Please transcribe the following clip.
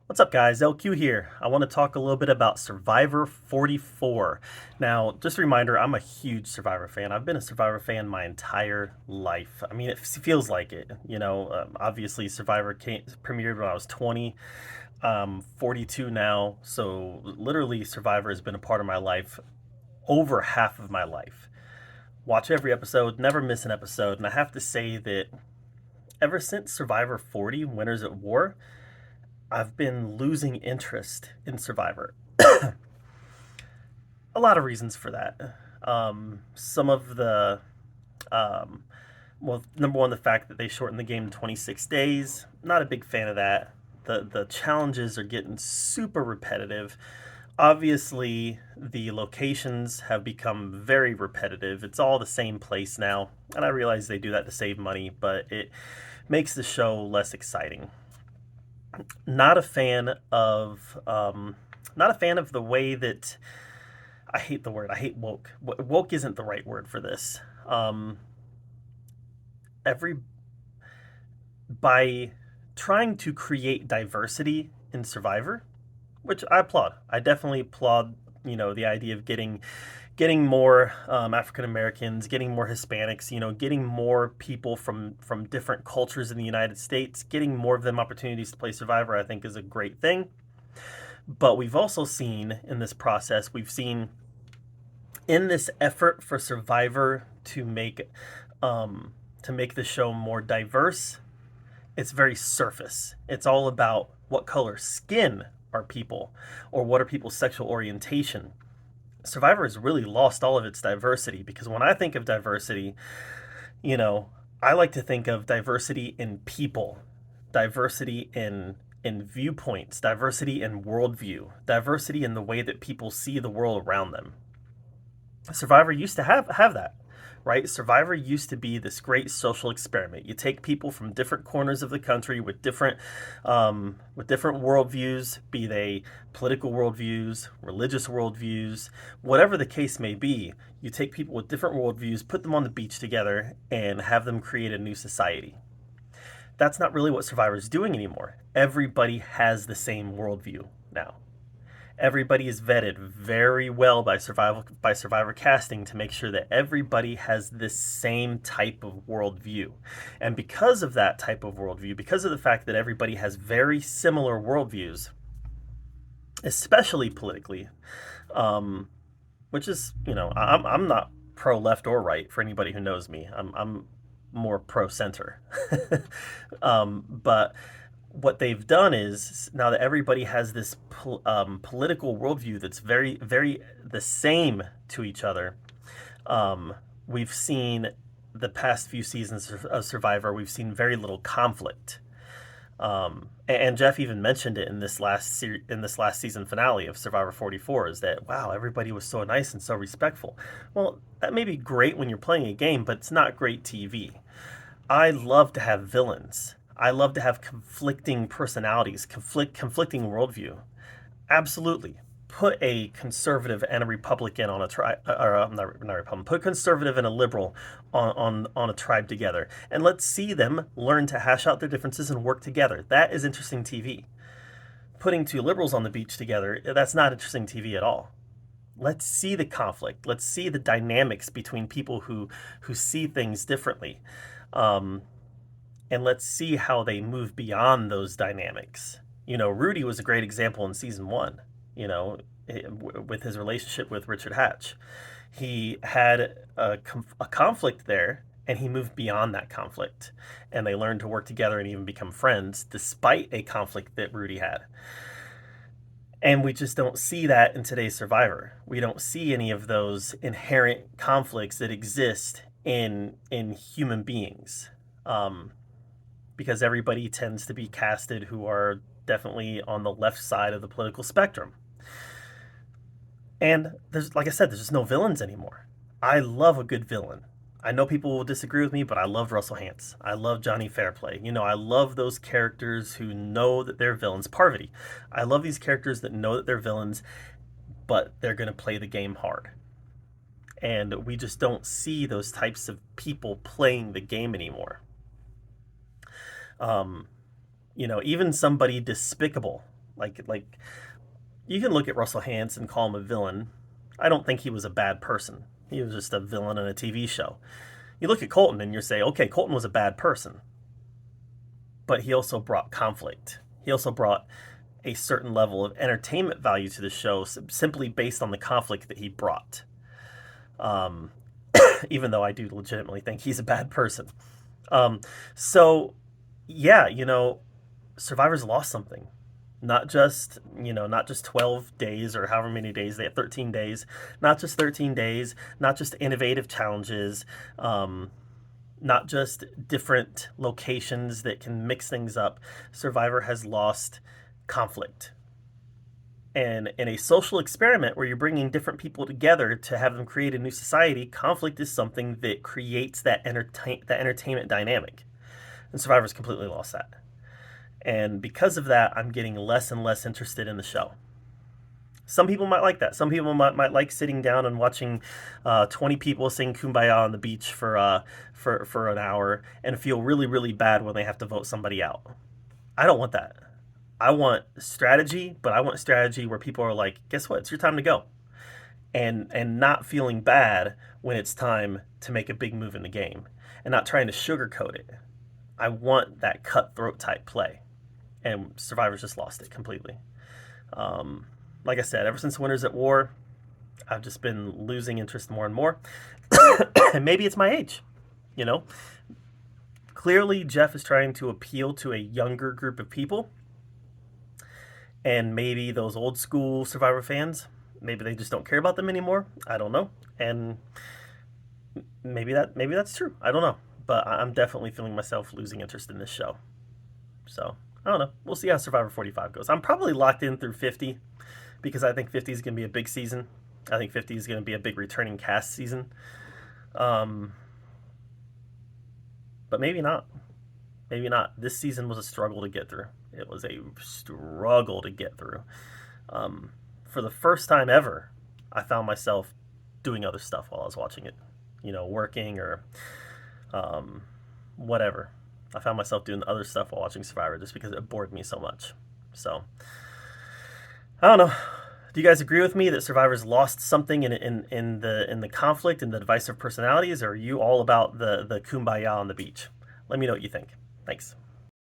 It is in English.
What's up, guys? LQ here. I want to talk a little bit about Survivor 44. Now, just a reminder, I'm a huge Survivor fan. I've been a Survivor fan my entire life. I mean, it feels like it. Obviously, premiered when I was 20, 42 now. So, literally, Survivor has been a part of my life over half of my life. Watch every episode, never miss an episode. And I have to say that ever since Survivor 40, Winners at War, I've been losing interest in Survivor. A lot of reasons for that. Some of the, um, well, number one, the fact that they shortened the game to 26 days. Not a big fan of that. The challenges are getting super repetitive. Obviously, the locations have become very repetitive. It's all the same place now, and I realize they do that to save money, but it makes the show less exciting. Not a fan of not a fan of the way that I hate the word. I hate woke. Woke isn't the right word for this. Um, every By trying to create diversity in Survivor, which I applaud. I definitely applaud. The idea of getting more African Americans, getting more Hispanics, getting more people from different cultures in the United States, getting more of them opportunities to play Survivor. I think is a great thing. But we've also seen in this process, we've seen in this effort for Survivor to make the show more diverse, it's very surface. It's all about what color skin are people, or what are people's sexual orientation. Survivor has really lost all of its diversity because when I think of diversity, you know, I like to think of diversity in people, diversity in viewpoints, diversity in worldview, diversity in the way that people see the world around them. Survivor used to have that, right? Survivor used to be this great social experiment. You take people from different corners of the country with different worldviews, be they political worldviews, religious worldviews, whatever the case may be. You take people with different worldviews, put them on the beach together, and have them create a new society. That's not really what Survivor is doing anymore. Everybody has the same worldview now. Everybody is vetted very well by survivor casting to make sure that everybody has this same type of worldview. And because of that type of worldview, because of the fact that everybody has very similar worldviews, especially politically, um, which is, I'm not pro left or right for anybody who knows me. I'm more pro center. But what they've done is now that everybody has this political worldview that's very, very the same to each other, we've seen the past few seasons of Survivor, we've seen very little conflict. And Jeff even mentioned it in in this last season finale of Survivor 44 is that wow, everybody was so nice and so respectful. Well, that may be great when you're playing a game, but it's not great TV. I love to have villains. I love to have conflicting personalities, conflicting worldview. Absolutely. Put a conservative and a Republican on a tribe, or not Republican. Put a conservative and a liberal on a tribe together, and let's see them learn to hash out their differences and work together. That is interesting TV. Putting two liberals on the beach together, that's not interesting TV at all. Let's see the conflict. Let's see the dynamics between people who see things differently. Um, and let's see how they move beyond those dynamics. Rudy was a great example in season one, you know, with his relationship with Richard Hatch. He had a conflict there, and he moved beyond that conflict. And they learned to work together and even become friends, despite a conflict that Rudy had. And we just don't see that in today's Survivor. We don't see any of those inherent conflicts that exist in human beings. Um, because everybody tends to be casted who are definitely on the left side of the political spectrum. And there's, like I said, there's just no villains anymore. I love a good villain. I know people will disagree with me, but I love Russell Hantz. I love Johnny Fairplay. I love those characters who know that they're villains. Parvati. I love these characters that know that they're villains, but they're going to play the game hard. And we just don't see those types of people playing the game anymore. Um, even somebody despicable. Like you can look at Russell Hantz and call him a villain. I don't think he was a bad person. He was just a villain in a TV show. You look at Colton and you say, okay, Colton was a bad person, but he also brought conflict. He also brought a certain level of entertainment value to the show simply based on the conflict that he brought. Um, Even though I do legitimately think he's a bad person. Um, so, yeah, Survivor's lost something. Not just 12 days or however many days they have, 13 days, not just 13 days, not just innovative challenges, not just different locations that can mix things up. Survivor has lost conflict. And in a social experiment where you're bringing different people together to have them create a new society, conflict is something that creates that entertainment dynamic. And Survivor's completely lost that. And because of that, I'm getting less and less interested in the show. Some people might like that. Some people might like sitting down and watching 20 people sing "Kumbaya" on the beach for an hour and feel really really bad when they have to vote somebody out. I don't want that. I want strategy, but I want strategy where people are like, guess what? It's your time to go. And not feeling bad when it's time to make a big move in the game and not trying to sugarcoat it. I want that cutthroat type play. And Survivor's just lost it completely. Like I said, ever since Winners at War, I've just been losing interest more and more. And maybe it's my age, you know? Clearly, Jeff is trying to appeal to a younger group of people. And maybe those old school Survivor fans, maybe they just don't care about them anymore. I don't know. And maybe that's true. I don't know. But I'm definitely feeling myself losing interest in this show. So, I don't know. We'll see how Survivor 45 goes. I'm probably locked in through 50 because I think 50 is going to be a big season. I think 50 is going to be a big returning cast season. Um, but maybe not. Maybe not. This season was a struggle to get through. It was a struggle to get through. For the first time ever, I found myself doing other stuff while I was watching it. Working or whatever. I found myself doing other stuff while watching Survivor just because it bored me so much. So, I don't know. Do you guys agree with me that Survivor's lost something in the conflict and the divisive personalities, or are you all about the kumbaya on the beach? Let me know what you think. Thanks.